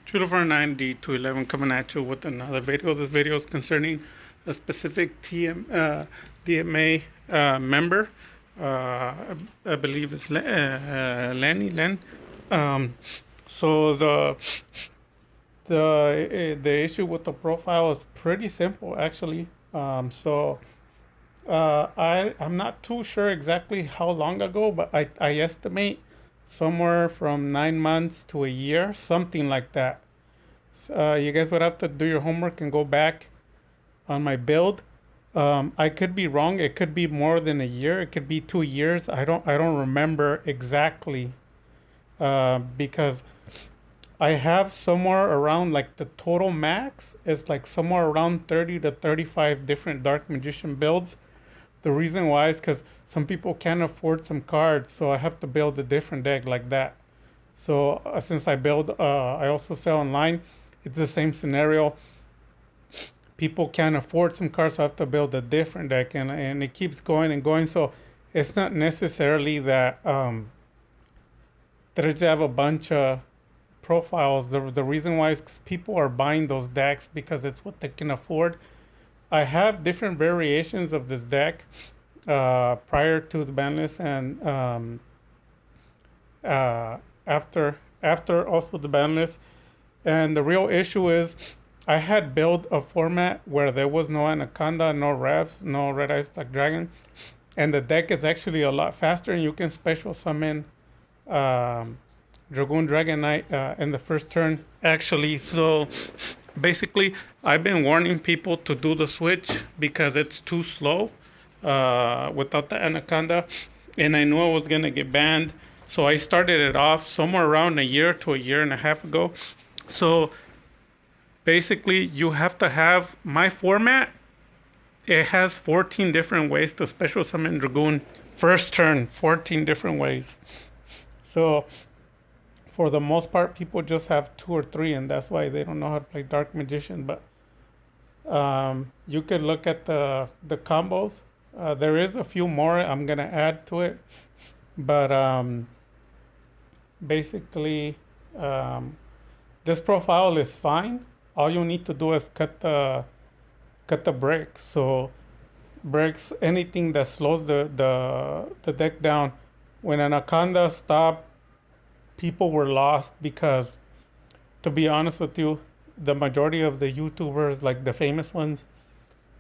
249D211 coming at you with another video. This video is concerning a specific DMA member. I believe it's Lenny. Um, so the issue with the profile is pretty simple, actually. I'm not too sure exactly how long ago, but I estimate somewhere from 9 months to a year, something like that. You guys would have to do your homework and go back on my build. I could be wrong. It could be more than a year. It could be 2 years. I don't remember exactly because I have somewhere around, like, the total max is like somewhere around 30 to 35 different Dark Magician builds. The reason why is because some people can't afford some cards, so I have to build a different deck like that. So since I also sell online. It's the same scenario. People can't afford some cards, so I have to build a different deck, and it keeps going and going. So it's not necessarily that that I just have a bunch of profiles. The reason why is because people are buying those decks because it's what they can afford. I have different variations of this deck prior to the banlist and uh, after also the banlist. And the real issue is I had built a format where there was no Anaconda, no Revs, no Red Eyes Black Dragon, and the deck is actually a lot faster, and you can special summon um, Dragoon Dragon Knight in the first turn, actually. So basically, I've been warning people to do the switch because it's too slow without the Anaconda, and I knew I was gonna get banned. So I started it off somewhere around a year to a year and a half ago. So basically, you have to have my format. It has 14 different ways to special summon Dragoon first turn. 14 different ways. So for the most part, people just have two or three, and that's why they don't know how to play Dark Magician. But you can look at the combos. There is a few more I'm gonna add to it, but basically, um, this profile is fine. All you need to do is cut the breaks. So breaks anything that slows the deck down. When Anaconda stopped, people were lost because, to be honest with you, the majority of the YouTubers, like the famous ones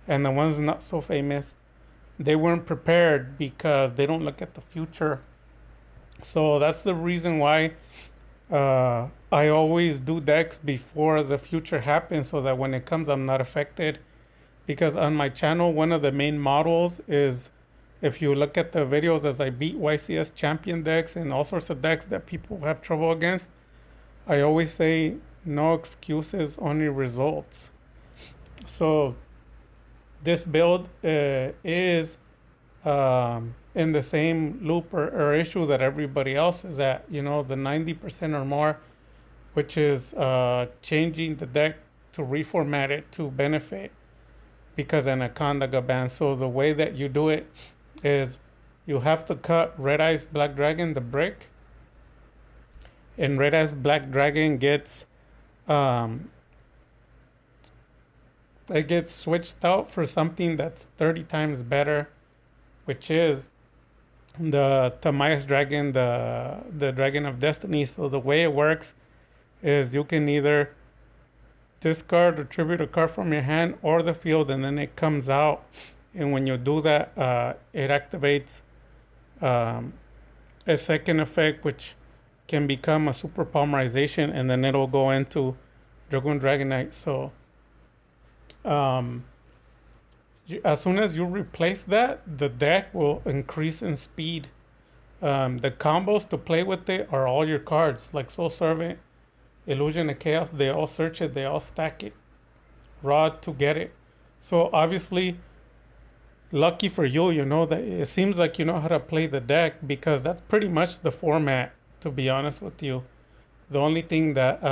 and the ones not so famous, they weren't prepared because they don't look at the future. So that's the reason why I always do decks before the future happens so that when it comes, I'm not affected. Because on my channel, one of the main models is, if you look at the videos as I beat YCS champion decks and all sorts of decks that people have trouble against, I always say no excuses, only results. So this build is in the same loop or issue that everybody else is at, the 90% or more, which is changing the deck to reformat it to benefit because Anaconda got banned. So the way that you do it is you have to cut Red Eyes Black Dragon, the brick, and Red Eyes Black Dragon gets it gets switched out for something that's 30 times better, which is the Tamias Dragon, the Dragon of Destiny. So the way it works is you can either discard or tribute a card from your hand or the field, and then it comes out. And when you do that, it activates um, a second effect, which can become a super polymerization, and then it'll go into Dragoon Dragonite. So um, as soon as you replace that, the deck will increase in speed. The combos to play with it are all your cards, like Soul Servant, Illusion of Chaos. They all search it, they all stack it, Rod to get it. So obviously, lucky for you, that it seems like you know how to play the deck because that's pretty much the format, to be honest with you. The only thing that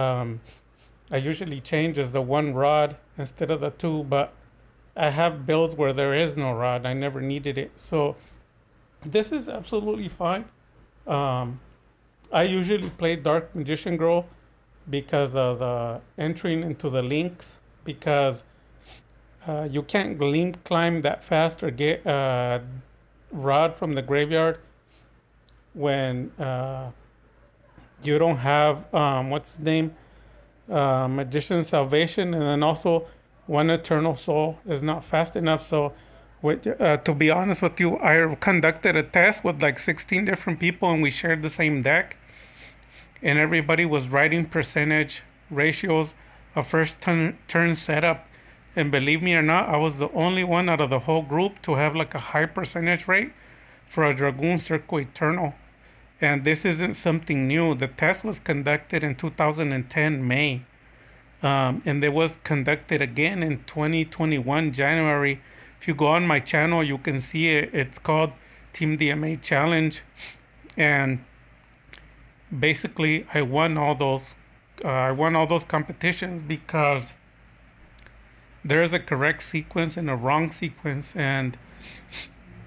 I usually change is the one rod instead of the two, but I have builds where there is no rod. I never needed it. So this is absolutely fine. Um, I usually play Dark Magician Girl because of the entering into the links, because you can't link climb that fast or get rod from the graveyard when you don't have what's his name, magician salvation, and then also one eternal soul is not fast enough. So to be honest with you, I conducted a test with like 16 different people and we shared the same deck, and everybody was writing percentage ratios of first turn setup. And believe me or not, I was the only one out of the whole group to have like a high percentage rate for a Dragoon Circle Eternal. And this isn't something new. The test was conducted in 2010 May, and it was conducted again in 2021 January. If you go on my channel, you can see it. It's called Team DMA Challenge, and basically I won all those. I won all those competitions because there is a correct sequence and a wrong sequence, and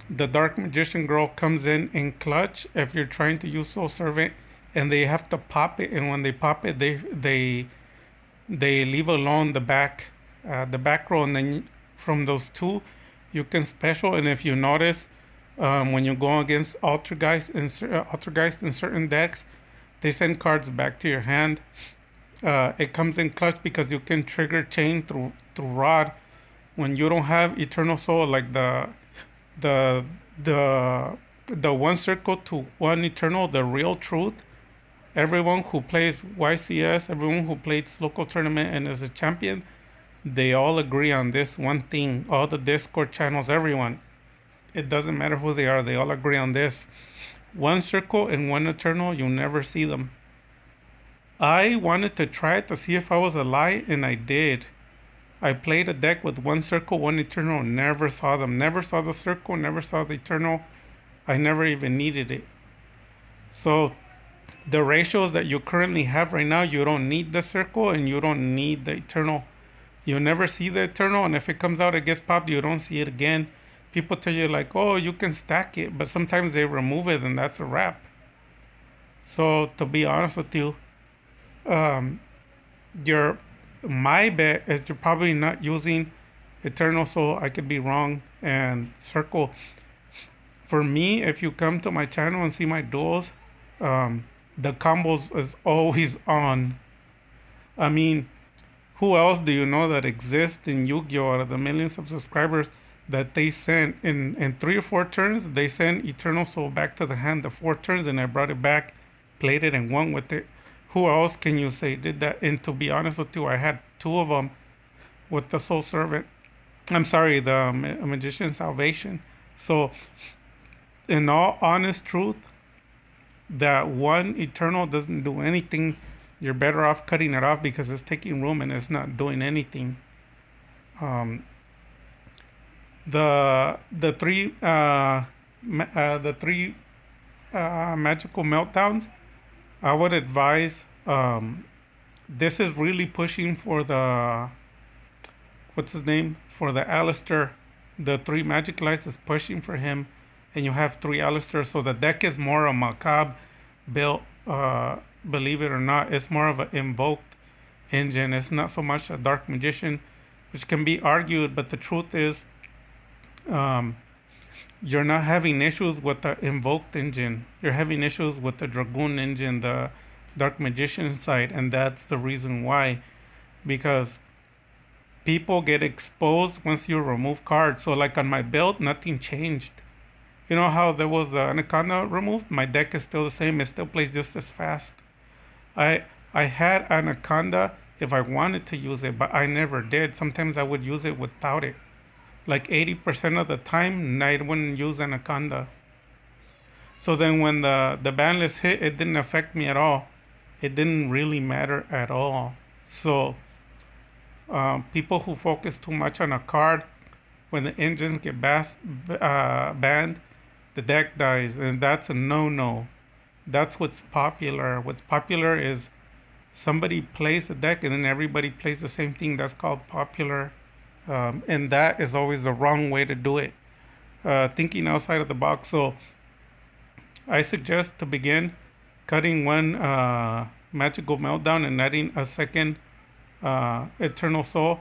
the Dark Magician girl comes in clutch if you're trying to use Soul Servant, and they have to pop it. And when they pop it, they leave alone the back row, and then from those two, you can special. And if you notice, when you go against Altergeist in certain decks, they send cards back to your hand. It comes in clutch because you can trigger chain through rod when you don't have Eternal Soul, like the the one circle to one eternal, the real truth. Everyone who plays YCS, everyone who plays local tournament and is a champion, they all agree on this one thing. All the Discord channels, everyone. It doesn't matter who they are, they all agree on this. One circle and one eternal, you never see them. I wanted to try it to see if I was a lie, and I did. I played a deck with one circle, one eternal, never saw them. Never saw the circle, never saw the eternal. I never even needed it. So the ratios that you currently have right now, you don't need the circle and you don't need the eternal. You never see the eternal, and if it comes out, it gets popped, you don't see it again. People tell you like, oh, you can stack it, but sometimes they remove it and that's a wrap. So to be honest with you, your my bet is you're probably not using Eternal Soul. I could be wrong. And Circle. For me, if you come to my channel and see my duels, the combos is always on. I mean, who else do you know that exists in Yu-Gi-Oh out of the millions of subscribers that they sent in 3 or 4 turns? They sent Eternal Soul back to the hand the 4 turns, and I brought it back, played it, and won with it. Who else can you say did that? And to be honest with you, I had 2 of them with the Soul Servant. I'm sorry, the Magician Salvation. So, in all honest truth, that one Eternal doesn't do anything. You're better off cutting it off because it's taking room and it's not doing anything. The three magical meltdowns, I would advise. This is really pushing for the what's his name, for the Alistair. The 3 magic lights is pushing for him, and you have 3 Alistair. So the deck is more a macabre built. Believe it or not, it's more of an invoked engine. It's not so much a dark magician, which can be argued. But the truth is, you're not having issues with the invoked engine. You're having issues with the Dragoon engine, the Dark Magician side, and that's the reason why. Because people get exposed once you remove cards. So like on my build, nothing changed. You know how there was the Anaconda removed? My deck is still the same. It still plays just as fast. I had Anaconda if I wanted to use it, but I never did. Sometimes I would use it without it. Like 80% of the time, I wouldn't use Anaconda. So then when the banlist hit, it didn't affect me at all. It didn't really matter at all. So people who focus too much on a card, when the engines get banned, the deck dies, and that's a no-no. That's what's popular. What's popular is somebody plays a deck and then everybody plays the same thing. That's called popular. And that is always the wrong way to do it. Thinking outside of the box. So I suggest to begin cutting one Magical Meltdown and adding a second Eternal Soul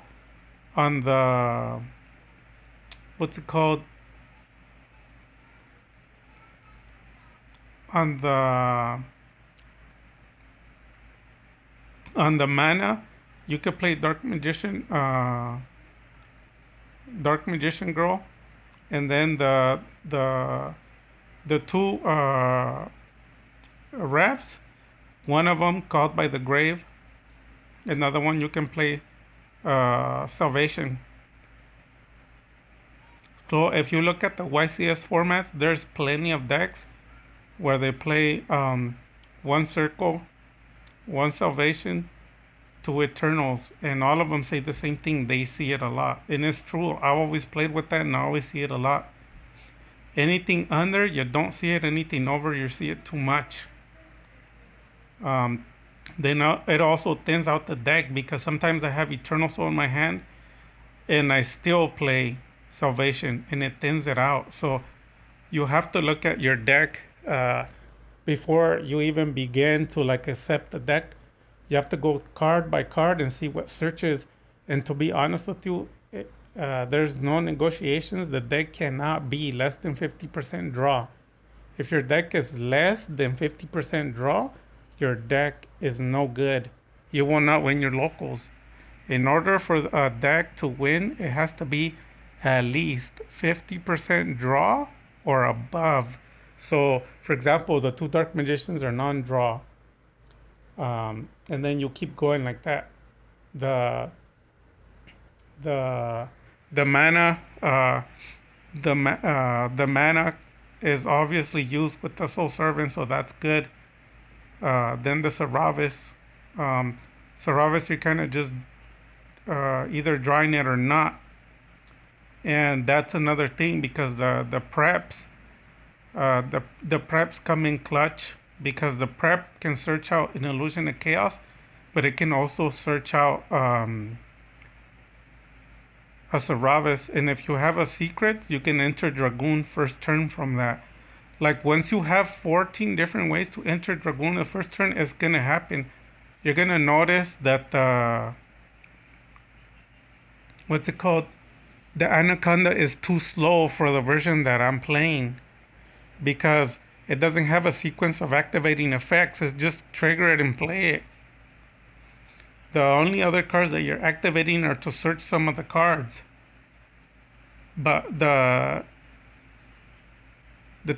on the what's it called on the mana. You could play Dark Magician Girl, and then the two refs. One of them called by the grave. Another one you can play Salvation. So if you look at the YCS formats, there's plenty of decks where they play one Circle, one Salvation, two Eternals, and all of them say the same thing. They see it a lot, and it's true. I always played with that, and I always see it a lot. Anything under, you don't see it. Anything over, you see it too much. Then it also thins out the deck because sometimes I have Eternal Soul in my hand, and I still play Salvation, and it thins it out. So you have to look at your deck before you even begin to like accept the deck. You have to go card by card and see what searches. And to be honest with you, there's no negotiations. The deck cannot be less than 50% draw. If your deck is less than 50% draw, your deck is no good. You will not win your locals. In order for a deck to win, it has to be at least 50% draw or above. So, for example, the two Dark Magicians are non-draw. And then you keep going like that. The the the mana the mana is obviously used with the Soul Servant, so that's good. Then the Saravis, you're kind of just either drawing it or not, and that's another thing because the preps the preps come in clutch because the prep can search out an Illusion of Chaos, but it can also search out a Saravis, and if you have a secret, you can enter Dragoon first turn from that. Like once you have 14 different ways to enter Dragoon the first turn, it's gonna happen. You're gonna notice that what's it called? The Anaconda is too slow for the version that I'm playing because it doesn't have a sequence of activating effects. It's just trigger it and play it. The only other cards that you're activating are to search some of the cards. But the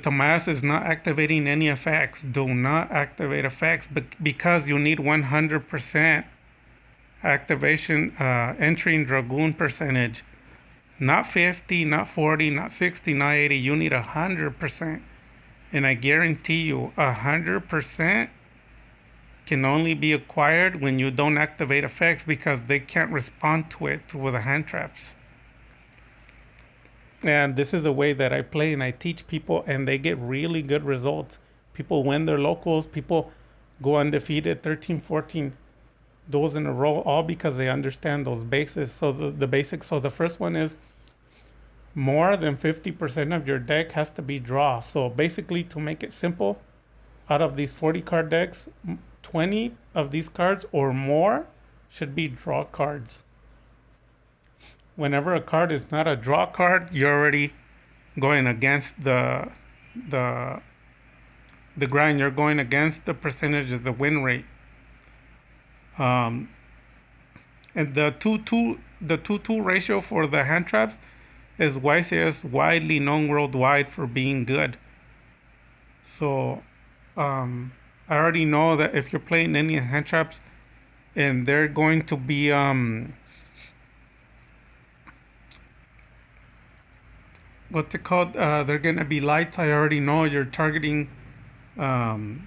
Tomas is not activating any effects. Do not activate effects because you need 100% activation entering Dragoon percentage. Not 50, not 40, not 60, not 80. You need 100%. And I guarantee you 100% can only be acquired when you don't activate effects because they can't respond to it with the hand traps. And this is a way that I play and I teach people, and they get really good results. People win their locals, people go undefeated 13, 14 those in a row, all because they understand those bases. So the basics. So the first one is more than 50% of your deck has to be draw. So basically, to make it simple, out of these 40 card decks, 20 of these cards or more should be draw cards. Whenever a card is not a draw card, you're already going against the grind. You're going against the percentage of the win rate. And the 2-2 ratio for the hand traps is YCS widely known worldwide for being good. So I already know that if you're playing any hand traps and they're going to be what's it called? They're gonna be lights. I already know you're targeting the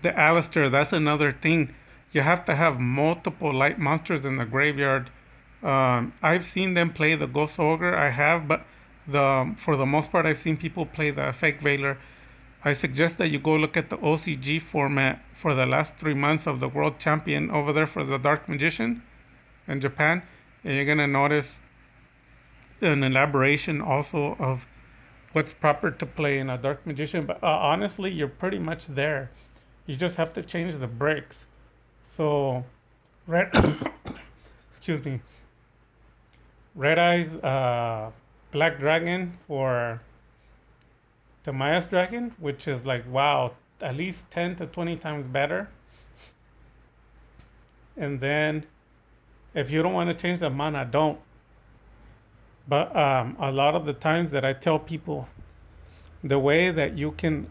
Alistair. That's another thing. You have to have multiple light monsters in the graveyard. I've seen them play the Ghost Ogre. I have, but for the most part, I've seen people play the Fake Veiler. I suggest that you go look at the OCG format for the last 3 months of the World Champion over there for the Dark Magician in Japan, and you're gonna notice an elaboration also of what's proper to play in a Dark Magician. But honestly, you're pretty much there. You just have to change the breaks. So red, excuse me, red eyes, black dragon for the Maya's dragon, which is like wow, at least 10 to 20 times better. And then if you don't want to change the mana, don't. But a lot of the times that I tell people, the way that you can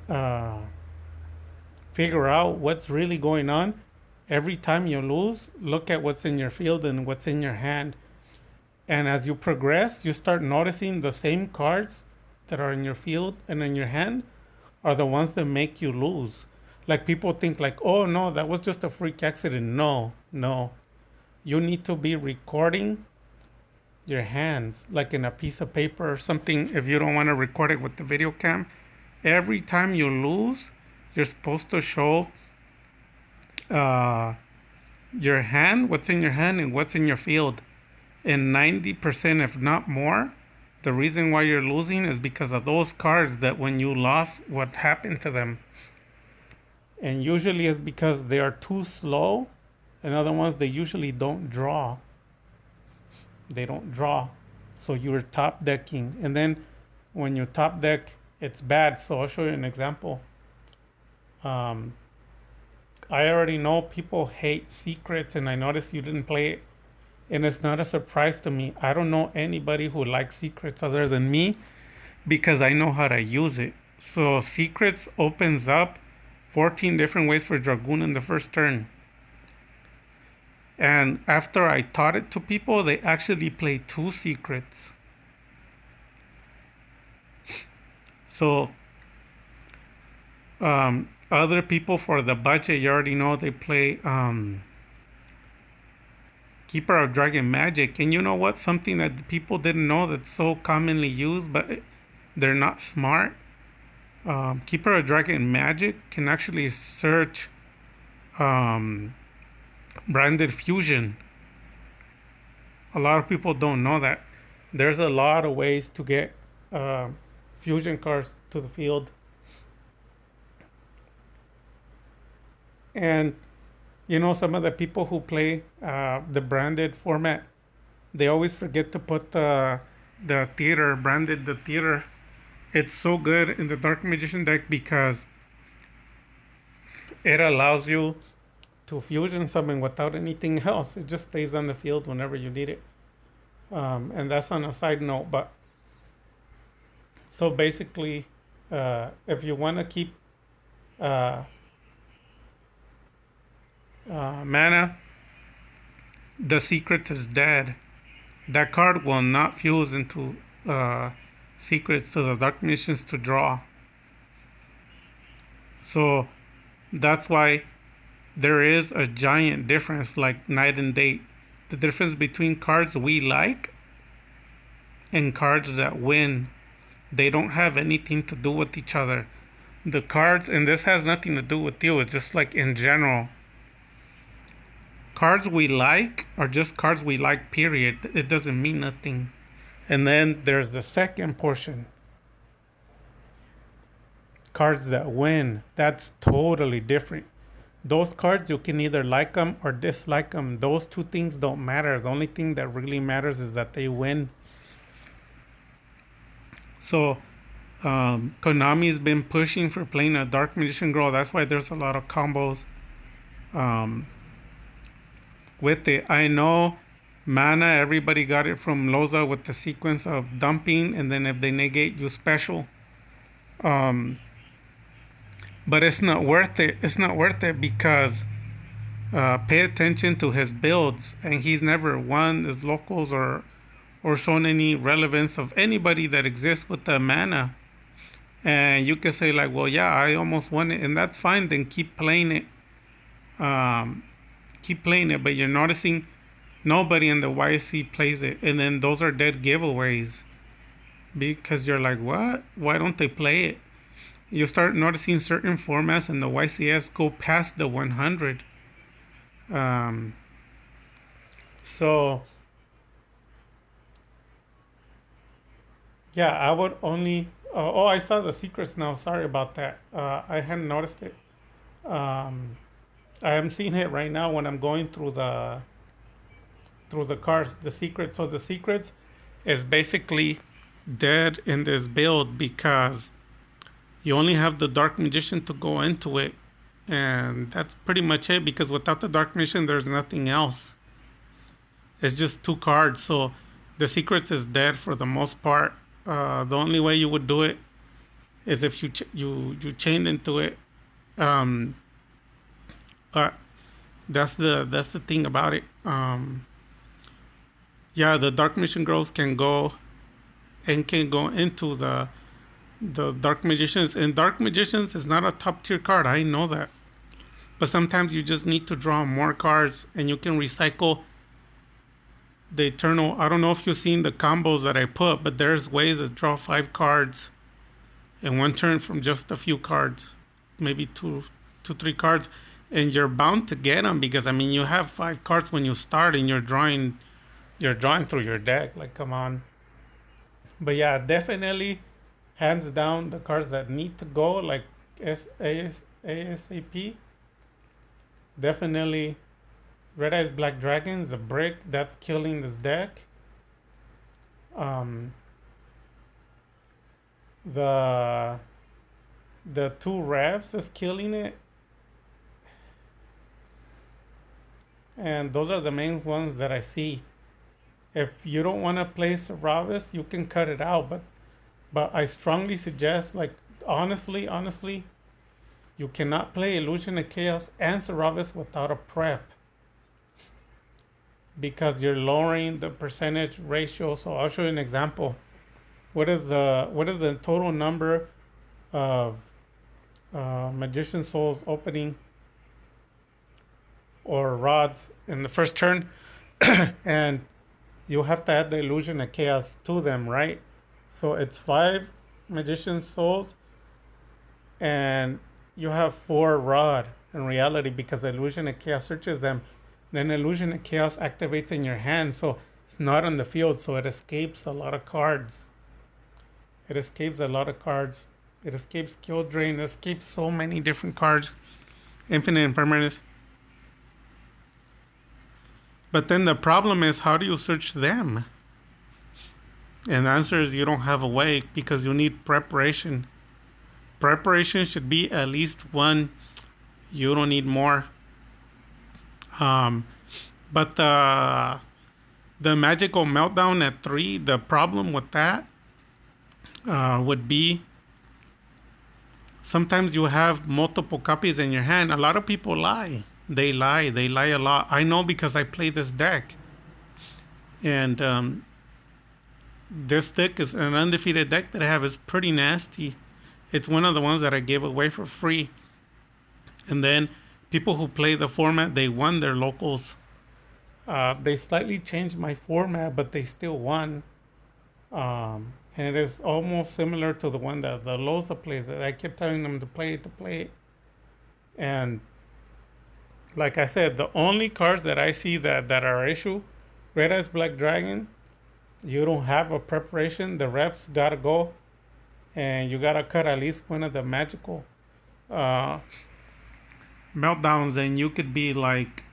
figure out what's really going on, every time you lose, look at what's in your field and what's in your hand. And as you progress, you start noticing the same cards that are in your field and in your hand are the ones that make you lose. Like people think like, oh no, that was just a freak accident. No, no. You need to be recording your hands like in a piece of paper or something if you don't want to record it with the video cam. Every time you lose, you're supposed to show uh, your hand, what's in your hand and what's in your field. And 90%, if not more, the reason why you're losing is because of those cards that when you lost, what happened to them. And usually it's because they are too slow. And other ones, they usually don't draw. They don't draw. So you're top decking. And then when you top deck, it's bad. So I'll show you an example. Um, I already know people hate secrets, and I noticed you didn't play it. And it's not a surprise to me. I don't know anybody who likes secrets other than me because I know how to use it. So secrets opens up 14 different ways for Dragoon in the first turn. And after I taught it to people, they actually play 2 secrets. So other people for the budget, you already know they play Keeper of Dragon Magic. And you know what? Something that people didn't know that's so commonly used, but they're not smart. Keeper of Dragon Magic can actually search branded fusion. A lot of people don't know that. There's a lot of ways to get fusion cards to the field. And you know, some of the people who play the branded format, they always forget to put the theater branded. The theater, it's so good in the Dark Magician deck because it allows you to fusion something without anything else. It just stays on the field whenever you need it. And that's on a side note. But so basically, if you want to keep mana, the secret is dead. That card will not fuse into secrets to the Dark Magicians to draw. So that's why there is a giant difference, like night and day. The difference between cards we like and cards that win, they don't have anything to do with each other. The cards, and this has nothing to do with you, it's just like in general. Cards we like are just cards we like, period. It doesn't mean nothing. And then there's the second portion. Cards that win, that's totally different. Those cards, you can either like them or dislike them. Those 2 things don't matter. The only thing that really matters is that they win. So Konami's been pushing for playing a Dark Magician Girl. That's why there's a lot of combos with it. I know mana, everybody got it from Loza with the sequence of dumping, and then if they negate, you special. But it's not worth it. It's not worth it because pay attention to his builds, and he's never won his locals or shown any relevance of anybody that exists with the mana. And you can say like, well, yeah, I almost won it, and that's fine. Then keep playing it. Keep playing it, but you're noticing nobody in the YC plays it, and then those are dead giveaways because you're like, what? Why don't they play it? You start noticing certain formats in the YCS go past the 100. So yeah, I would only. I saw the secrets now. Sorry about that. I hadn't noticed it. Um, I am seeing it right now when I'm going through the cards. The secret. So the secrets is basically dead in this build because you only have the Dark Magician to go into it, and that's pretty much it. Because without the Dark Magician, there's nothing else. It's just two cards. So the secrets is dead for the most part. The only way you would do it is if you chained into it. Um, but that's the thing about it. Yeah, the Dark Mission girls can go into the Dark Magicians, and Dark Magicians is not a top tier card. I know that, but sometimes you just need to draw more cards, and you can recycle the Eternal. I don't know if you've seen the combos that I put, but there's ways to draw 5 cards in one turn from just a few cards, maybe two, 3 cards, and you're bound to get them because I mean you have 5 cards when you start, and you're drawing through your deck. Like, come on. But yeah, definitely, hands down, the cards that need to go, like ASAP, definitely Red Eyes Black Dragon's a brick that's killing this deck. Um, the the two revs is killing it, and those are the main ones that I see. If you don't want to play Seravis, you can cut it out, but I strongly suggest, like, honestly, you cannot play Illusion of Chaos and Seravis without a prep because you're lowering the percentage ratio. So I'll show you an example. What is the total number of Magician Souls opening or rods in the first turn? And you have to add the Illusion of Chaos to them, right? So it's 5 Magician Souls, and you have 4 rod in reality because the Illusion of Chaos searches them. Then Illusion of Chaos activates in your hand, so it's not on the field, so it escapes a lot of cards. It escapes a lot of cards. It escapes Kill Drain. It escapes so many different cards. Infinite Impermanence. But then the problem is, how do you search them? And the answer is you don't have a way because you need preparation. Preparation should be at least 1. You don't need more. But the Magical Meltdown at 3, the problem with that would be sometimes you have multiple copies in your hand. A lot of people lie. They lie a lot. I know because I play this deck. And this deck is an undefeated deck that I have. Is pretty nasty. It's one of the ones that I gave away for free. And then people who play the format, they won their locals. They slightly changed my format, but they still won. And it is almost similar to the one that the Loza plays. That I kept telling them to play it. And like I said, the only cards that I see that are issue, Red Eyes Black Dragon, you don't have a preparation. The refs gotta go, and you gotta cut at least one of the magical uh, meltdowns, and you could be like,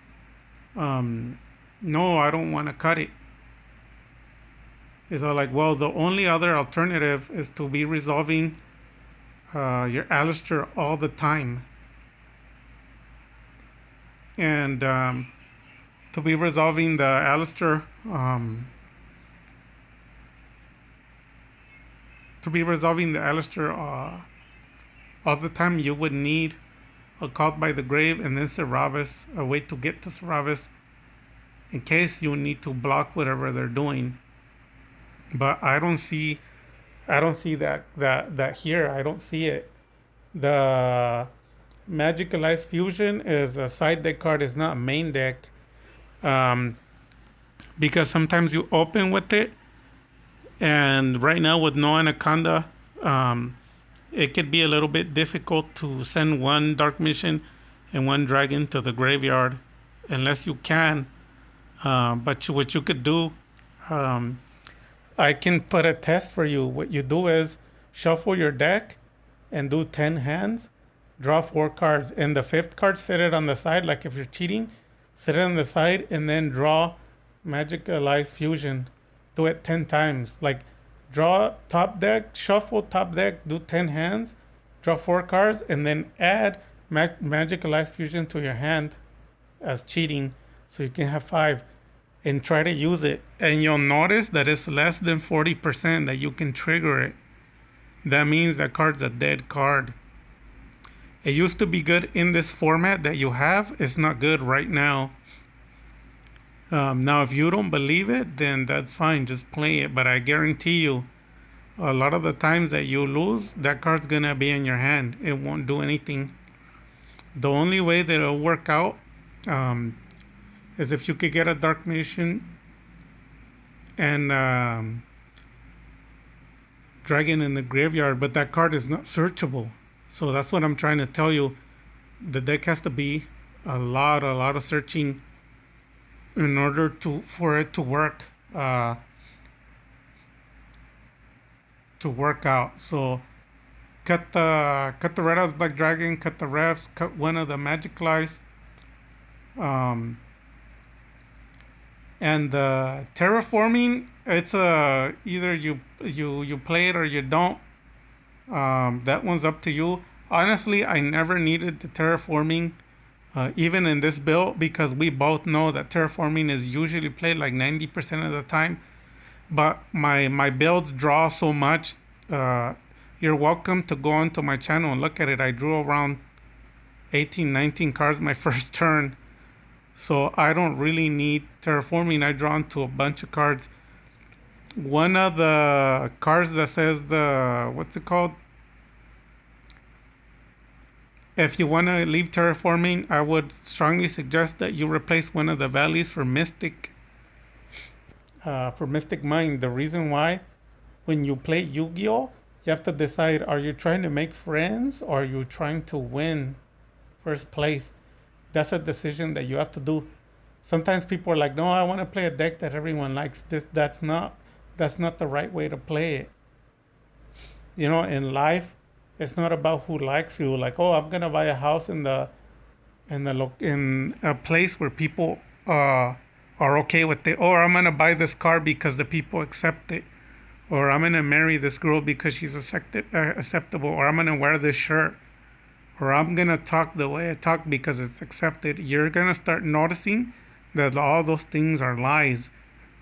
no, I don't want to cut it. It's all like, well, the only other alternative is to be resolving your Alistair all the time. And to be resolving the Alistair, all the time, you would need a Caught by the Grave and then Seravis, a way to get to Seravis in case you need to block whatever they're doing. But I don't see that here. I don't see it. The Magicalized Fusion is a side deck card. It's not main deck. Because sometimes you open with it, and right now with no Anaconda, it could be a little bit difficult to send one Dark Mission and one Dragon to the graveyard, unless you can. But what you could do, I can put a test for you. What you do is shuffle your deck and do 10 hands. draw 4 cards, and the fifth card set it on the side. Like if you're cheating, set it on the side, and then draw Magic Allies Fusion. Do it 10 times. Like draw top deck, shuffle top deck, do 10 hands, draw 4 cards, and then add Magic Allies Fusion to your hand as cheating, so you can have five. And try to use it, and you'll notice that it's less than 40% that you can trigger it. That means that card's a dead card. It used to be good in this format that you have. It's not good right now. Now, if you don't believe it, then that's fine. Just play it. But I guarantee you, a lot of the times that you lose, that card's gonna be in your hand. It won't do anything. The only way that it'll work out is if you could get a Dark Magician and Dragon in the graveyard, but that card is not searchable. So that's what I'm trying to tell you. The deck has to be a lot of searching in order for it to work out. So cut the Red House Black Dragon, cut the refs, cut one of the Magic Lies. And terraforming, it's either you play it or you don't. That one's up to you. Honestly, I never needed the terraforming, even in this build, because we both know that terraforming is usually played like 90% of the time. But my builds draw so much. You're welcome to go onto my channel and look at it. I drew around 18, 19 cards my first turn. So I don't really need terraforming. I draw into a bunch of cards. One of the cards that says what's it called? If you want to leave terraforming, I would strongly suggest that you replace one of the values for Mystic Mind. The reason why, when you play Yu-Gi-Oh, you have to decide, are you trying to make friends or are you trying to win first place? That's a decision that you have to do. Sometimes people are like, no, I want to play a deck that everyone likes. That's not the right way to play it. In life, it's not about who likes you. Like, oh, I'm gonna buy a house in a place where people are okay with it. Or I'm gonna buy this car because the people accept it. Or I'm gonna marry this girl because she's acceptable. Or I'm gonna wear this shirt. Or I'm gonna talk the way I talk because it's accepted. You're gonna start noticing that all those things are lies.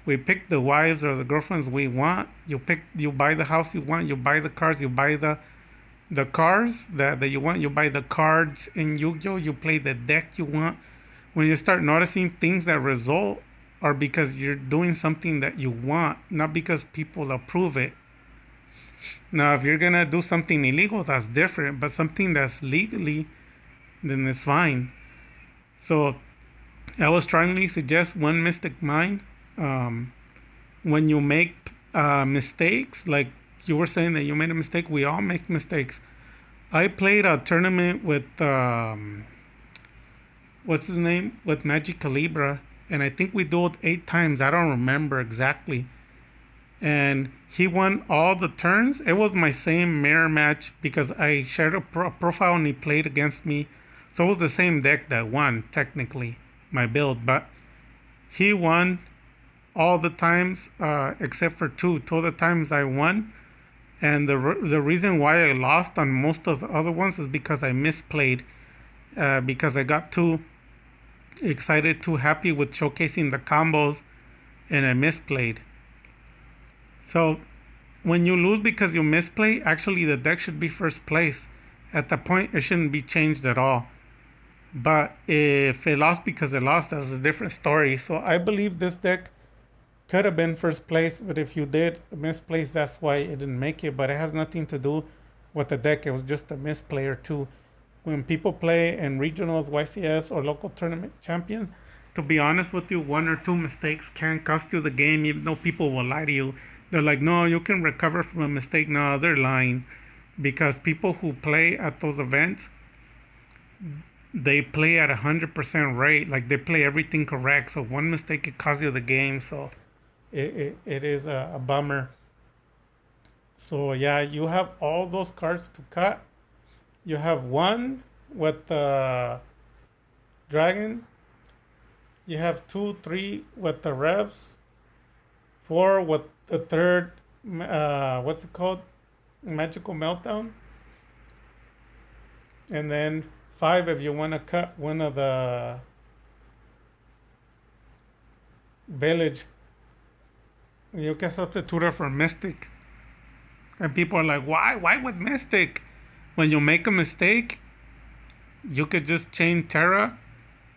We pick the wives or the girlfriends we want. You buy the house you want. You buy the cars. You buy the cars that you want. You buy the cards in Yu-Gi-Oh. You play the deck you want. When you start noticing things that result are because you're doing something that you want, not because people approve it. Now, if you're gonna do something illegal, that's different. But something that's legally, then it's fine. So I would strongly suggest one Mystic Mind. When you make mistakes, like you were saying that you made a mistake, we all make mistakes. I played a tournament with what's his name, with Magic Calibra, and I think we dueled 8 times. I don't remember exactly. And he won all the turns. It was my same mirror match because I shared a profile and he played against me. So it was the same deck that won, technically, my build. But he won all the times except for 2. 2 of the times I won. And the reason why I lost on most of the other ones is because I misplayed. Because I got too excited, too happy with showcasing the combos, and I misplayed. So when you lose because you misplay, actually the deck should be first place. At that point, it shouldn't be changed at all. But if it lost because it lost, that's a different story. So I believe this deck could have been first place, but if you did misplace, that's why it didn't make it. But it has nothing to do with the deck. It was just a misplay or two. When people play in regionals, YCS, or local tournament champions, to be honest with you, 1 or 2 mistakes can cost you the game, even though people will lie to you. They're like, no, you can recover from a mistake. No, they're lying. Because people who play at those events, they play at 100% rate. Like, they play everything correct. So one mistake could cost you the game. So it is a bummer. So yeah, you have all those cards to cut. You have 1, with the dragon. You have 2, 3 with the revs, 4 with the third, what's it called? Magical meltdown. And then 5 if you want to cut one of the village. You can substitute it for mystic. And people are like, why? Why with mystic? When you make a mistake, you could just chain Terra,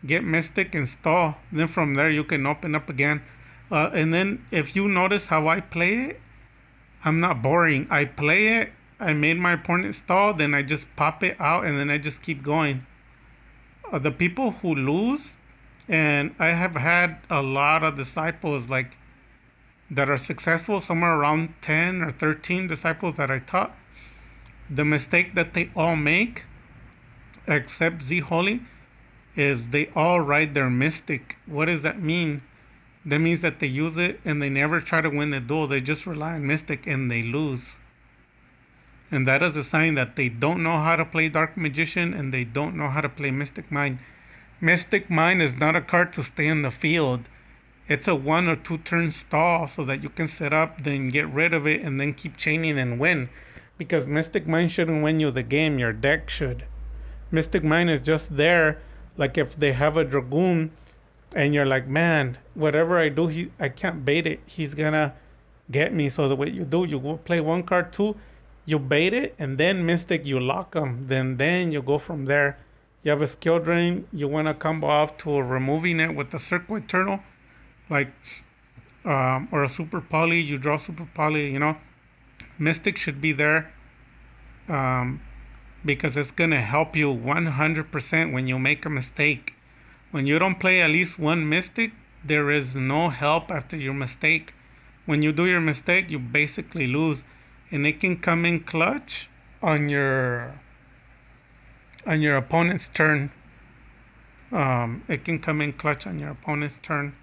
get mystic, install. Then from there you can open up again. And then if you notice how I play it, I'm not boring. I play it, I made my opponent stall, then I just pop it out, and then I just keep going. The people who lose, and I have had a lot of disciples like that are successful, somewhere around 10 or 13 disciples that I taught. The mistake that they all make, except Z Holy, is they all ride their mystic. What does that mean? That means that they use it and they never try to win the duel. They just rely on mystic and they lose. And that is a sign that they don't know how to play Dark Magician and they don't know how to play Mystic Mine. Mystic Mine is not a card to stay in the field. It's a 1 or 2 turn stall so that you can set up, then get rid of it, and then keep chaining and win. Because Mystic Mine shouldn't win you the game, your deck should. Mystic Mine is just there, like if they have a Dragoon, and you're like, man, whatever I do, I can't bait it. He's gonna get me. So the way you do, you go play 1 card, 2, you bait it, and then Mystic, you lock them. Then you go from there. You have a skill drain, you want to combo off to removing it with the Circuit Turtle, like, or a Super Poly, you draw Super Poly, Mystic should be there, because it's going to help you 100% when you make a mistake. When you don't play at least 1 Mystic, there is no help after your mistake. When you do your mistake, you basically lose. And it can come in clutch on your opponent's turn. It can come in clutch on your opponent's turn.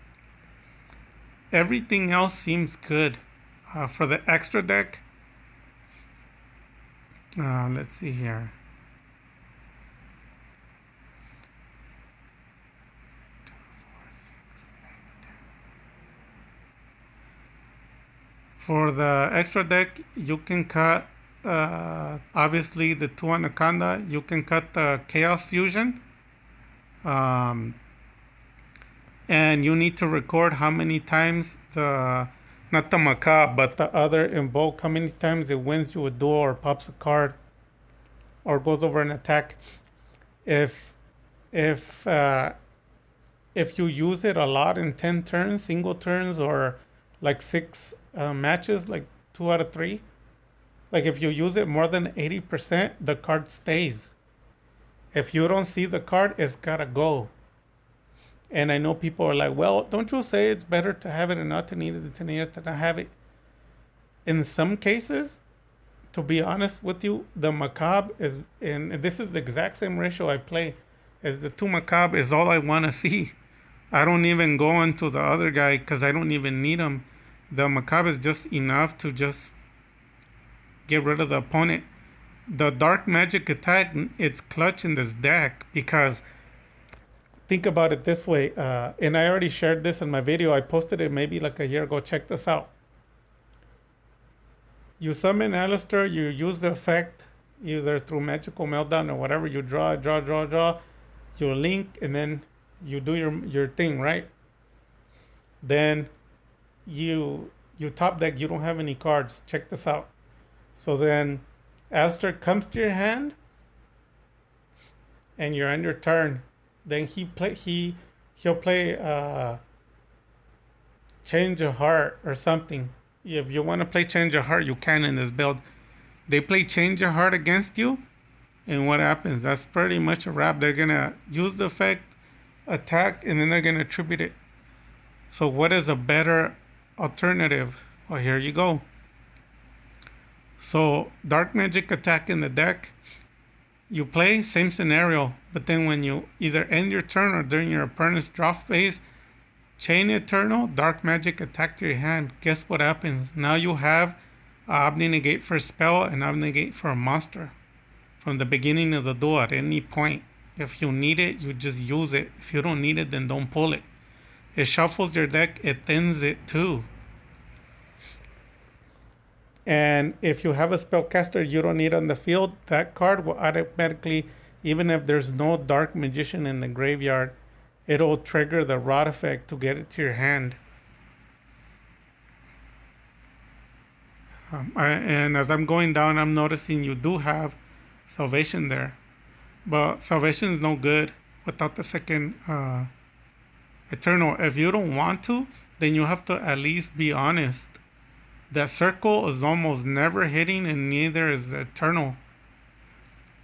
Everything else seems good. For the extra deck, let's see here. For the extra deck, you can cut, obviously, the 2 Anaconda. You can cut the Chaos Fusion. And you need to record how many times not the Macabre, but the other Invoke, how many times it wins you a duel or pops a card or goes over an attack. If you use it a lot in 10 turns, single turns, or like 6 matches, like 2 out of 3, like if you use it more than 80%, the card stays. If you don't see the card, it's gotta go. And I know people are like, well, don't you say it's better to have it and not to need it than to not have it? In some cases, to be honest with you, the Macabre is, and this is the exact same ratio I play, is the 2 Macabre is all I want to see. I don't even go into the other guy because I don't even need him. The Macabre is just enough to just get rid of the opponent. The Dark Magic attack, it's clutch in this deck because think about it this way, and I already shared this in my video. I posted it maybe like a year ago. Check this out. You summon Alistair, you use the effect either through Magical Meltdown or whatever. You draw, you link, and then you do your thing, right? Then you top deck, you don't have any cards. Check this out. So then Alistair comes to your hand and you're on your turn. Then he'll play Change of Heart or something. If you want to play Change of Heart, you can in this build. They play Change of Heart against you, and what happens? That's pretty much a wrap. They're gonna use the effect, attack, and then they're gonna attribute it. So what is a better alternative? Well, here you go. So Dark Magic attack in the deck. You play, same scenario, but then when you either end your turn or during your opponent's draw phase, Chain Eternal, Dark Magic attack to your hand. Guess what happens? Now you have Omni Negate for a spell and Omni Negate for a monster. from the beginning of the duel at any point. If you need it, you just use it. If you don't need it, then don't pull it. It shuffles your deck, it thins it too. And if you have a spellcaster you don't need on the field, that card will automatically, even if there's no Dark Magician in the graveyard, it'll trigger the rot effect to get it to your hand. And as I'm going down, I'm noticing you do have Salvation there. But Salvation is no good without the second Eternal. If you don't want to, then you have to at least be honest. That circle is almost never hitting, and neither is Eternal.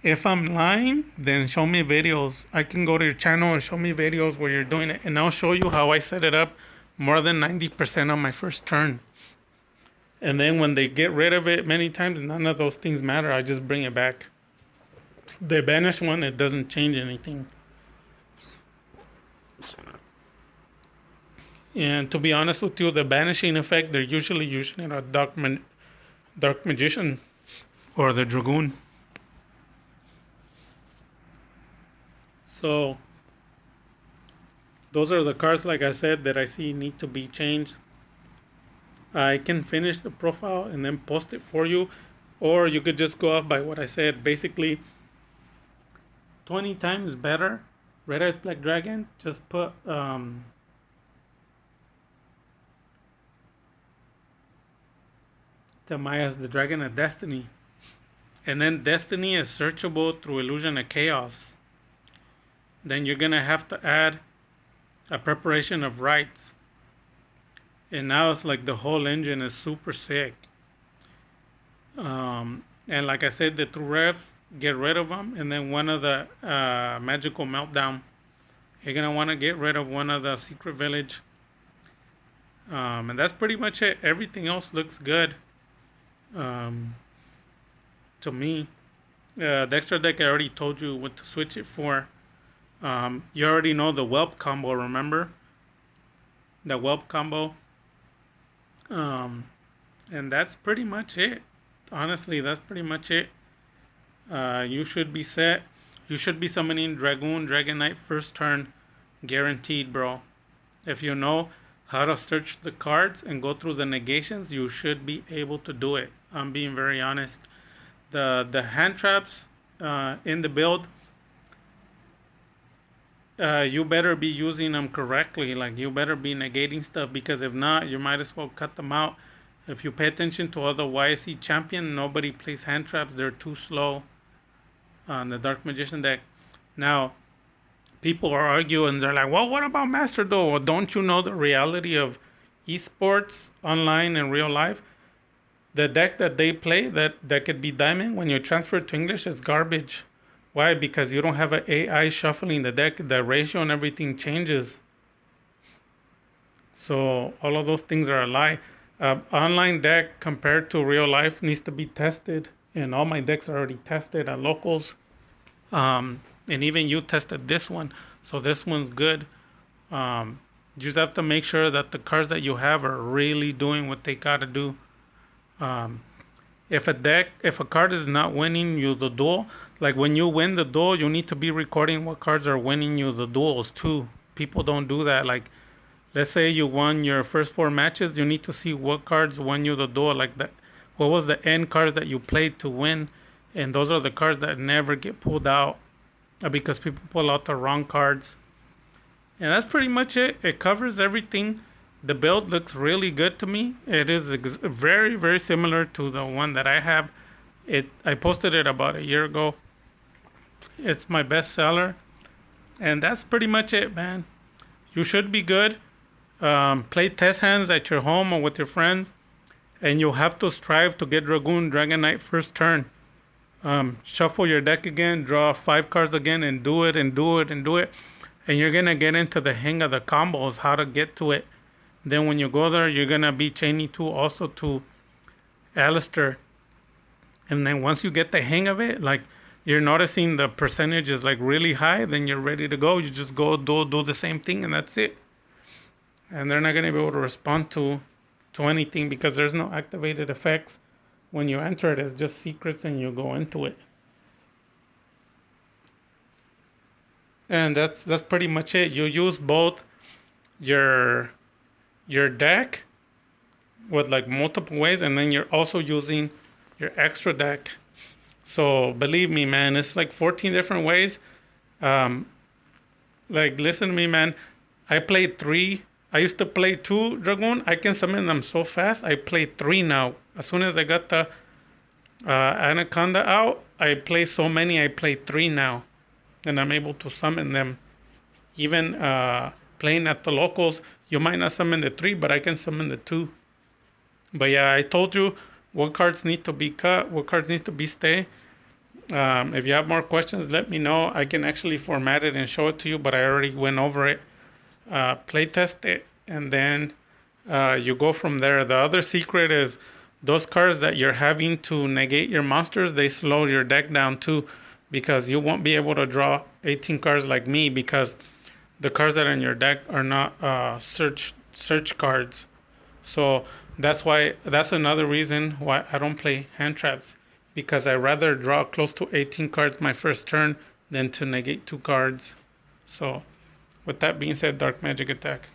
If I'm lying, then show me videos. I can go to your channel and show me videos where you're doing it, and I'll show you how I set it up more than 90% on my first turn. And then when they get rid of it many times, none of those things matter. I just bring it back. The banish one, it doesn't change anything. And to be honest with you, the banishing effect, they're usually using it at Dark Magician or the Dragoon. So those are the cards, like I said, that I see need to be changed. I can finish the profile and then post it for you, or you could just go off by what I said. Basically, 20 times better. Red Eyes Black Dragon, just put Tamaya's the Dragon of Destiny. And then Destiny is searchable through Illusion of Chaos. Then you're going to have to add a Preparation of Rites. And now it's like the whole engine is super sick. And like I said, the through ref, get rid of them. And then one of the Magical Meltdown. You're going to want to get rid of one of the Secret Village. And that's pretty much it. Everything else looks good. To me. The extra deck I already told you what to switch it for. You already know the Whelp combo, remember? The Whelp combo. And that's pretty much it. Honestly, that's pretty much it. You should be set. You should be summoning Dragoon, Dragon Knight first turn. Guaranteed, bro. If you know how to search the cards and go through the negations, you should be able to do it. I'm being very honest. The hand traps in the build, you better be using them correctly. Like, you better be negating stuff, because if not, you might as well cut them out. If you pay attention to other YSC champion, nobody plays hand traps. They're too slow on the Dark Magician deck. Now, people are arguing. They're like, well, what about Master Duel? Well, don't you know the reality of esports, online and real life? The deck that they play, that could be Diamond, when you transfer it to English, is garbage. Why? Because you don't have an AI shuffling the deck. The ratio and everything changes. So all of those things are a lie. Online deck compared to real life needs to be tested. And all my decks are already tested at locals. And even you tested this one. So this one's good. You just have to make sure that the cards that you have are really doing what they gotta do. If a card is not winning you the duel, like when you win the duel, you need to be recording what cards are winning you the duels too. People don't do that. Like, let's say you won your first 4 matches, you need to see what cards won you the duel. Like that, what was the end cards that you played to win, and those are the cards that never get pulled out because people pull out the wrong cards. And that's pretty much it. It covers everything. The build looks really good to me. It is very, very similar to the one that I have. I posted it about a year ago. It's my best seller. And that's pretty much it, man. You should be good. Play test hands at your home or with your friends. And you'll have to strive to get Dragoon, Dragon Knight first turn. Shuffle your deck again, draw 5 cards again, and do it, and do it, and do it. And you're going to get into the hang of the combos, how to get to it. Then when you go there, you're going to be chaining also to Alistair. And then once you get the hang of it, like you're noticing the percentage is like really high, then you're ready to go. You just go do the same thing, and that's it. And they're not going to be able to respond to anything because there's no activated effects. When you enter it, it's just secrets and you go into it. And that's pretty much it. You use both your your deck with like multiple ways, and then you're also using your extra deck. So believe me, man, it's like 14 different ways. Um, like listen to me, man. I played three. I used to play two Dragoon. I can summon them so fast. I play three now. As soon as I got the Anaconda out, I play so many. I play three now, and I'm able to summon them. Even playing at the locals, you might not summon the three, but I can summon the two. But yeah, I told you what cards need to be cut, what cards need to be stay. If you have more questions, let me know. I can actually format it and show it to you, but I already went over it. Play test it, and then you go from there. The other secret is those cards that you're having to negate your monsters, they slow your deck down too, because you won't be able to draw 18 cards like me, because the cards that are in your deck are not search cards. So that's another reason why I don't play hand traps, because I rather draw close to 18 cards my first turn than to negate two cards. So with that being said, Dark Magic Attack.